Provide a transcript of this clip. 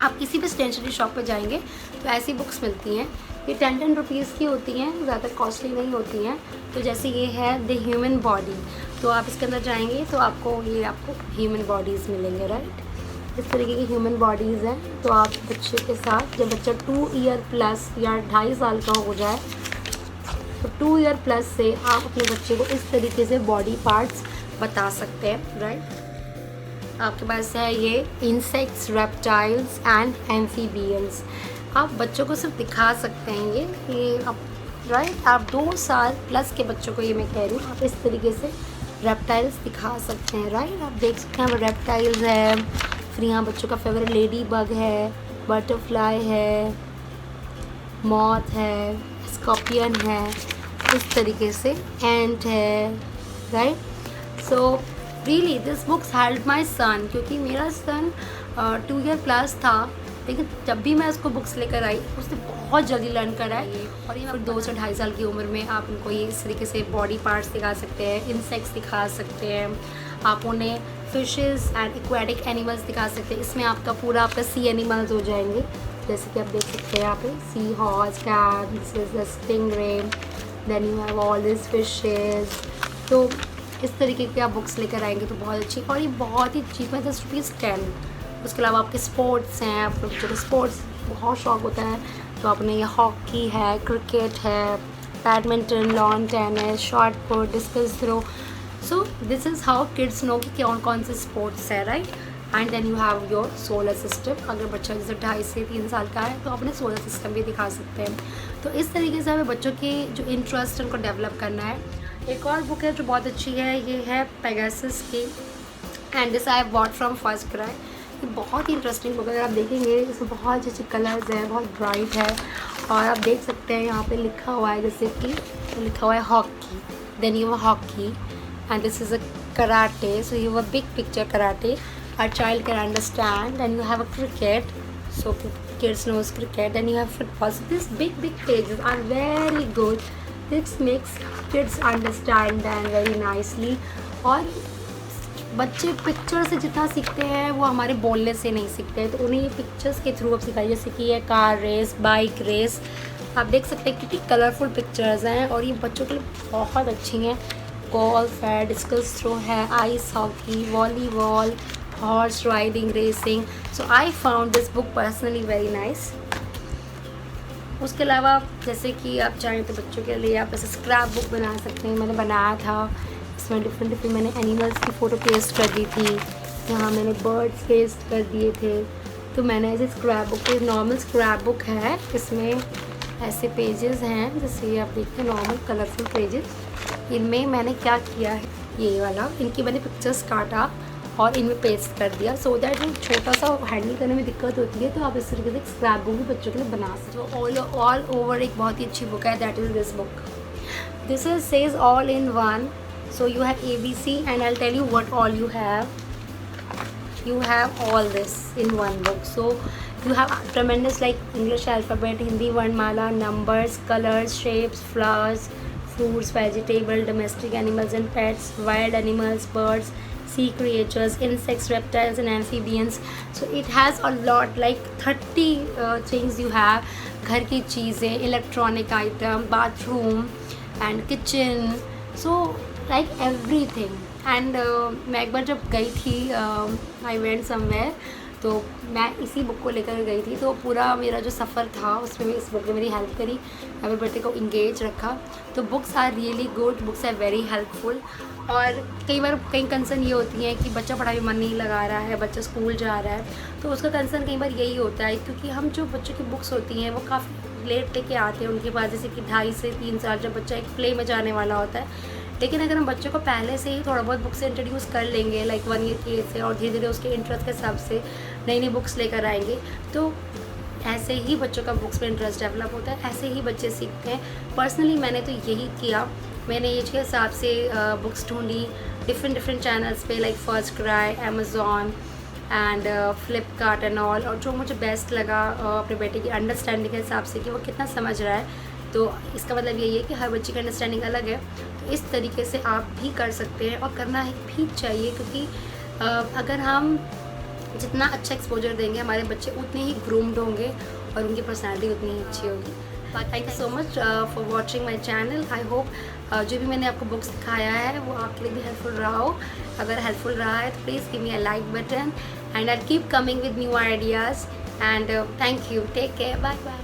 आप किसी भी स्टेशनरी शॉप पे जाएंगे तो ऐसी बुक्स मिलती हैं। ये 10 रुपीज़ की होती हैं, ज़्यादा कॉस्टली नहीं होती हैं। तो जैसे ये है द ह्यूमन बॉडी, तो आप इसके अंदर जाएंगे तो आपको ह्यूमन बॉडीज़ मिलेंगे, राइट। इस तरीके की ह्यूमन बॉडीज़ हैं। तो आप बच्चे के साथ, जब बच्चा 2 ईयर प्लस या 2.5 साल का हो जाए, तो 2 ईयर प्लस से आप अपने बच्चे को इस तरीके से बॉडी पार्ट्स बता सकते हैं, राइट। आपके पास है ये इंसेक्ट्स, रेप्टाइल्स एंड एम्फीबियंस। आप बच्चों को सिर्फ दिखा सकते हैं ये आप, राइट। आप 2 साल प्लस के बच्चों को, ये मैं कह रही हूँ, आप इस तरीके से रेप्टाइल्स दिखा सकते हैं, राइट। आप देख सकते हैं यहाँ रेप्टाइल्स है, फिर यहाँ बच्चों का फेवरेट लेडी बग है, बटरफ्लाई है, मॉथ है, स्कॉर्पियन है, इस तरीके से एंट है, right. So really this books help my son, क्योंकि मेरा सन 2 ईयर प्लस था, लेकिन जब भी मैं उसको बुक्स लेकर आई उसने बहुत जल्दी लर्न करा है। और ये 2 से 2.5 साल की उम्र में आप उनको ये इस तरीके से बॉडी पार्ट्स दिखा सकते हैं, इंसेक्ट्स दिखा सकते हैं, आप उन्हें फिशेस एंड एक्वेटिक एनिमल्स दिखा सकते हैं। इसमें आपका सी एनिमल्स हो जाएंगे, जैसे कि आप देख सकते हैं यहाँ पे seahorse, cat, this is the stingray, then you have all this fishes. तो इस तरीके की आप बुक्स लेकर आएंगे तो बहुत अच्छी, और ये बहुत ही चीप है, ₹10। उसके अलावा आपके स्पोर्ट्स हैं, आपको बच्चों को स्पोर्ट्स बहुत शौक होता है, तो आपने ये हॉकी है, क्रिकेट है, badminton, lawn tennis, shot put, discus throw. So this is how kids know कि कौन कौन से स्पोर्ट्स है, right. And then you have your solar system. अगर बच्चा जैसे 2.5 से 3 साल का है तो अपने सोलर सिस्टम भी दिखा सकते हैं। तो इस तरीके से हमें बच्चों के जो इंटरेस्ट है उनको डेवलप करना है। एक और बुक है जो बहुत अच्छी है, ये है पेगासस की, and this I have bought from first cry. ये बहुत ही इंटरेस्टिंग बुक है, अगर आप देखेंगे इसमें बहुत अच्छे कलर्स हैं, बहुत ब्राइट है, और आप देख सकते हैं यहाँ पे लिखा हुआ है, जैसे कि लिखा हुआ है hockey, then you hockey and this is a karate, so you a big picture karate a child can understand. Then you have a cricket, so kids knows cricket. Then you have football. So these big pages are very good. This makes kids understand them very nicely. और बच्चे picture से जितना सीखते हैं वो हमारे बोलने से नहीं सीखते हैं, तो उन्हें ये पिक्चर्स के थ्रू अब सिखाइए। जैसे कि ये कार रेस, बाइक रेस, आप देख सकते हैं कितनी कलरफुल पिक्चर्स हैं, और ये बच्चों के लिए बहुत अच्छी हैं। गोल्फ है, डिस्कस थ्रो है, ice hockey, volleyball, horse riding, racing. So I found this book personally very nice. उसके अलावा जैसे कि आप चाहें तो बच्चों के लिए आप ऐसे स्क्रैप बुक बना सकते हैं। मैंने बनाया था, इसमें डिफरेंट मैंने एनिमल्स की फ़ोटो पेस्ट कर दी थी, यहाँ मैंने बर्ड्स पेस्ट कर दिए थे। तो मैंने ऐसे स्क्रैप बुक, ये नॉर्मल स्क्रैप बुक है, इसमें ऐसे पेजेस हैं जैसे ये आप देखते हैं, नॉर्मल कलरफुल पेजेस। इनमें मैंने क्या किया है, ये वाला, इनकी मैंने पिक्चर्स काटा और इनमें पेस्ट कर दिया, सो दैट वो छोटा सा हैंडल करने में दिक्कत होती है, तो आप इस तरीके से स्क्रैप बुक भी बच्चों के लिए बना सकते हो। ऑल ओवर एक बहुत ही अच्छी बुक है, that is this book. This is says all in one, so you have ABC and I'll tell you what all you have. You have all this in one book, so you have tremendous like English alphabet, Hindi Varnmala, numbers, colors, shapes, flowers, fruits, vegetable, domestic animals and pets, wild animals, birds, sea creatures, insects, reptiles and amphibians. So it has a lot, like 30 things you have. घर की चीज़ें, electronic item, bathroom and kitchen, so like everything. And मैं एक बार जब गई थी, I went somewhere, तो मैं इसी बुक को लेकर गई थी, तो पूरा मेरा जो सफ़र था उसमें भी इस बुक ने मेरी हेल्प करी, मेरे बेटे को इंगेज रखा। तो books are really good, books are very helpful. और कई बार कई कंसर्न ये होती है कि बच्चा पढ़ाई में मन नहीं लगा रहा है, बच्चा स्कूल जा रहा है, तो उसका कंसर्न कई बार यही होता है, क्योंकि हम जो बच्चों की बुक्स होती हैं वो काफ़ी लेट लेके आते हैं उनके पास, जैसे कि 2.5 से 3 साल जब बच्चा एक प्ले में जाने वाला होता है। लेकिन अगर हम बच्चों को पहले से ही थोड़ा बहुत बुक से इंट्रोड्यूस कर लेंगे, लाइक 1 ईयर की एज से, और धीरे धीरे उसके इंटरेस्ट के हिसाब से नई नई बुक्स लेकर आएंगे, तो ऐसे ही बच्चों का बुक्स में इंटरेस्ट डेवलप होता है, ऐसे ही बच्चे सीखते हैं। पर्सनली मैंने तो यही किया, मैंने एज के हिसाब से बुक्स ढूंढी डिफरेंट चैनल्स पे, like first cry, Amazon and Flipkart and all, और जो मुझे बेस्ट लगा अपने बेटे की अंडरस्टैंडिंग के हिसाब से कि वो कितना समझ रहा है। तो इसका मतलब यही है कि हर बच्चे की अंडरस्टैंडिंग अलग है, तो इस तरीके से आप भी कर सकते हैं, और करना भी चाहिए, क्योंकि अगर हम जितना अच्छा एक्सपोजर देंगे हमारे बच्चे उतने ही ग्रूम्ड होंगे और उनकी पर्सनैलिटी उतनी ही अच्छी होगी। Thank you so much for watching my channel. I hope जो भी मैंने आपको बुक्स दिखाया है वो आपके लिए भी हेल्पफुल रहा हो। अगर हेल्पफुल रहा है तो please give me a like button and I keep coming with new ideas and thank you, take care, bye bye.